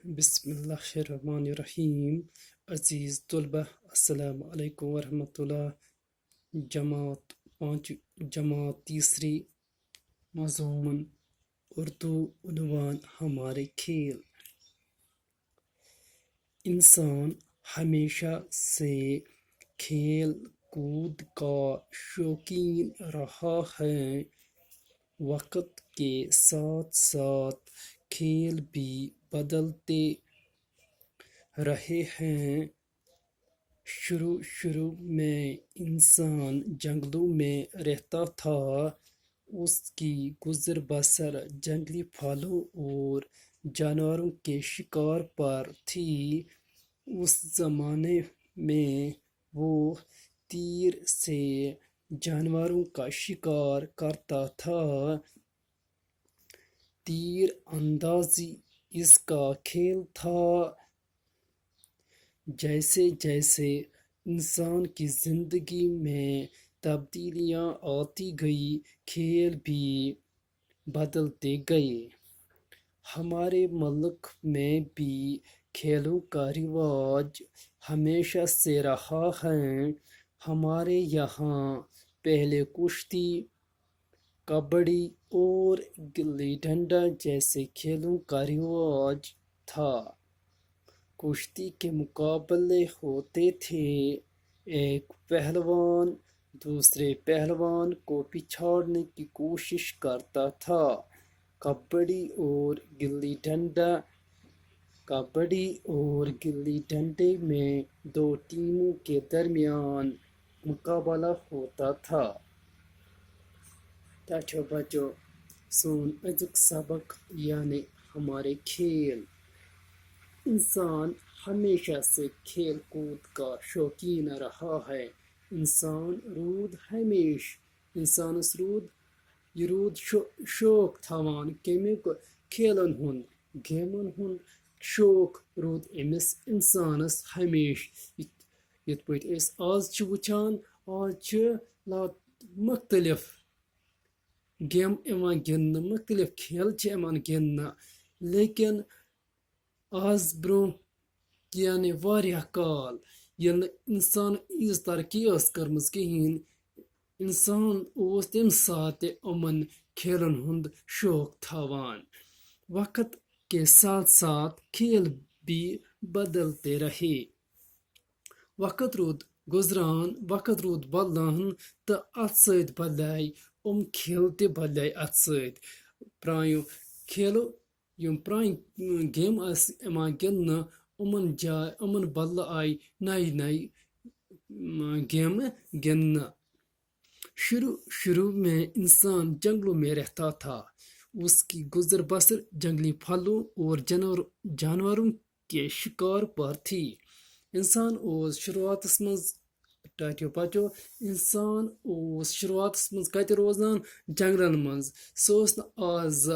बिस्मिल्लाहिर्रहमानिर्रहीम। अज़ीज़ तलबा, अस्सलाम वालेकुम वरहमतुल्लाह। जमात तीसरी, मज़मून उर्दू उन्वान हमारे खेल। इंसान हमेशा से खेल कूद का शौकीन रहा है। वक़्त के साथ साथ खेल भी बदलते रहे हैं। शुरू में इंसान जंगलों में रहता था। उसकी गुजर बसर जंगली फलों और जानवरों के शिकार पर थी। उस जमाने में वो तीर से जानवरों का शिकार करता था। तीर अंदाजी इसका खेल था। जैसे जैसे इंसान की जिंदगी में तब्दीलियां आती गई, खेल भी बदलते गए। हमारे मुल्क में भी खेलों का रिवाज हमेशा से रहा है। हमारे यहाँ पहले कुश्ती, कबड्डी और गिल्ली डंडा जैसे खेलों का रिवाज था। कुश्ती के मुकाबले होते थे। एक पहलवान दूसरे पहलवान को पिछाड़ने की कोशिश करता था। कबड्डी और गिल्ली डंडा कबड्डी और गिल्ली डंडे में दो टीमों के दरमियान मुकाबला होता था। बच्चों बच्चों, सोन अजुक सबक यानी हमारे खेल। इंसान हमेशा से खेल कूद का शौकीन रहा है। इंसानस रूद शौक थवान केमिक खेलन हुंद गेमन हुंद शौक रूद अमिस इंसानस हमेश। यथ पट आज वुचान, आज मुख्तलिफ गेम इवान गिंदन, मुख्तलिफ खेल इवान गिंदन, लेकिन आज ब्रो यानी वारिया काल यल इंसान इस तरक्की कर्मज कहीं, इंसान तम सात यमन खेलन हुंद शौक थवान। वक्त के साथ साथ खेल भी बदलते रहे। वक्त रूद गुजरान, वक्त रूद बदलान, तो अत सत बदलाय खेल ते बदलाय अत सत। प्रायो खेलो यम प्राय गेम यमान गिंदन, उमन बदल आय नई गेम गिंदन। शुरू में इंसान जंगलों में रहता था। उसकी गुजर बसर जंगली फलों और जानवरों के शिकार पर थी। इंसान ओस शुरुआत मज टाटियो पाचो इंसान ओस शुरुआत मज कत रोजान जंगलन मज। सोस न आज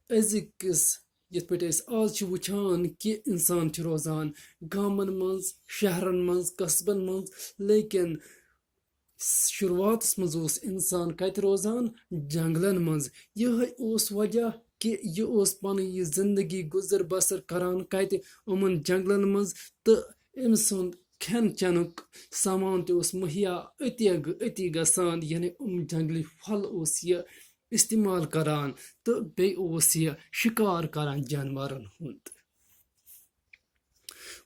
अजिकस यथ पे आज वुचान कि इंसान रोजान गामन मज, शहरन मज, कस्बन मज, लेकिन शुरुआत मज इंसान कत रोजान जंगलन मज। यह वजह कि यह पन जिंदगी गुजर बसर करान कत उमन जंगलन मज, तो अम सुंद खेन चेनुक सामान तुस मुहैया अति गसान, यानी जंगली फल यह इस्तेमाल करान, तो बे यह शिकार करान जानवरन हुंद।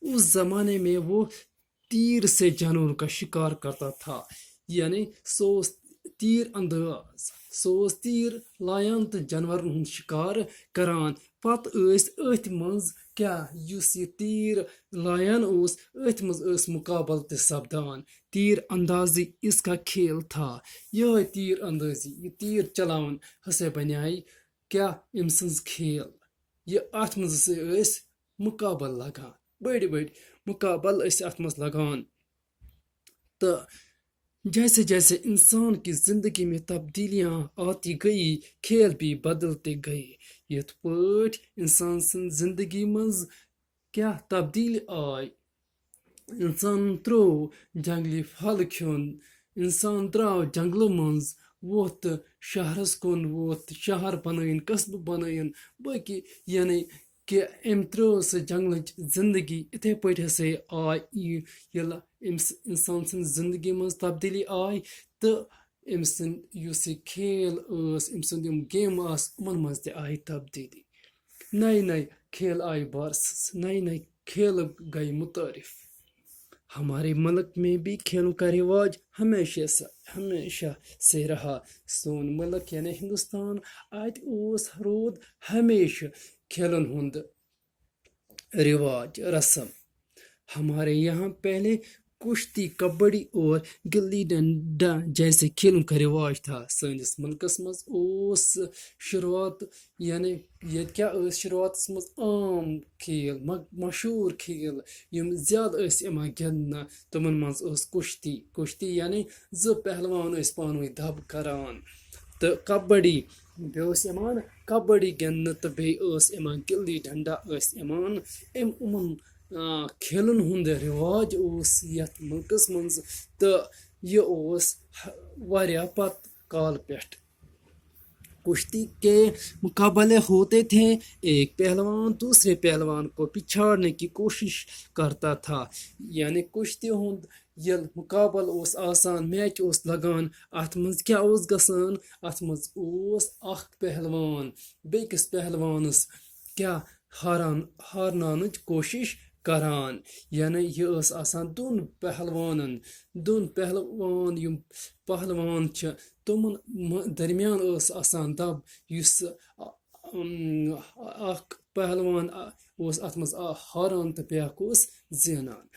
उस जमाने में वो तीर से जानवरों का शिकार करता था, यानी तीर अंदाज तीर लायान तो जानवरन हुंद शिकार करान। पत अथ मज क्या युस यह तीर लायान अथ मज मुकाबल ते सपदान। तीर अंदाजी इसका खेल था। यह तीर अंदाजी, यह तीर चलावन हसे बन्याय क्या इमसंस खेल। यह अथ मज मुकाबल लगान, बड़ी बड़ी मुकाबल अथ मज लगान। तो जैसे जैसे इंसान की जिंदगी में तब्दीलियां आती गई, खेल भी बदलते गए। यथ पट इंसान सन जिंदगी मज क्या तब्दील आय। इंसान त्रो जंगली फल खेन, इंसान द्राव जंगलों मज, वोत शहरस कुन, वोत शहर बनायन, कस्ब बनायन, बाकी यानी कि अम त्रो सह जंगलच जिंदगी इथे पट हसे आय ये इंसान सन जिंदगी मज तब्दीली आय तो अम सुस खेल अम सुंद गेम उमन मज ते आय तब्दीली नए नए खेल आए वर्सेस नए नए खेल गए मुतारिफ हमारे मुल्क में भी खेलों का रिवाज हमेशा से रहा सोन मुल्क यानी हिंदुस्तान अत रोद हमेशा खेलन हुंद रिवाज रस्म हमारे यहाँ पहले कुश्ती कबड्डी और गिल्ली डंडा जैसे खेलों का रिवाज था सैनिस मुल्कस मज शुरुआत यानी ये क्या शुरुआत मज आम खेल मशहूर खेल यम ज्यादा यम गिंदना तमन मज कुश्ती यानी ज पहलवान पान वन दब करान तो कबड्डी बेमान कबड्डी गिंदना तो बेमान गिल्ली डंडा यमान उमन खेलन हुंद रिवाज यथ मुल्कस मज तो यह पत काल पे कुश्ती के मुकाबले होते थे एक पहलवान दूसरे पहलवान को पिछाड़ने की कोशिश करता था यानी कुश्ती हुंद ये मुकाबल आसान मैच लगान अत मज क्या गसान अत मज पहलवान बेकिस पहलवानस क्या हारनानच कोशिश करान यानी यह आसान दोन पहलवान यम पहलवान तमन दरमियान आसान दब युस पहलवान अत मज हारान तो ब्याक ज़ीनान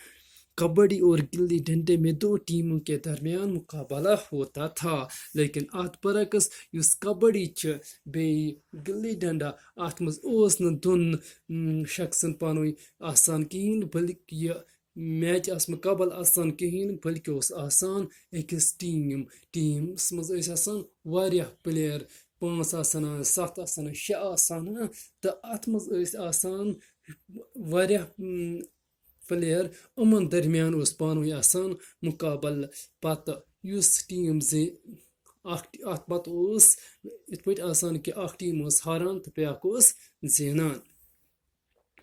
कबड्डी और गिल्ली डंडे में दो टीमों के दरमियान मुकाबला होता था लेकिन अत बरक्स युस कबड्डी बे गिल्ली डंडा अत मज दोन शख्सन पान आसान कहें बल्कि यह मैच मुकाबल आसान कहें बल्कि आसान अकिस टीमस मज वारियाह प्लेयर 5 आसान 7 आसान 6 आसान तो अत मज आसान वारियाह प्लेयर उमन दरमियान पान आसान मुकाबल पत युस टीम अत पत इत पे आसान कि टीम हारान तो ब्याक ज़ीनान।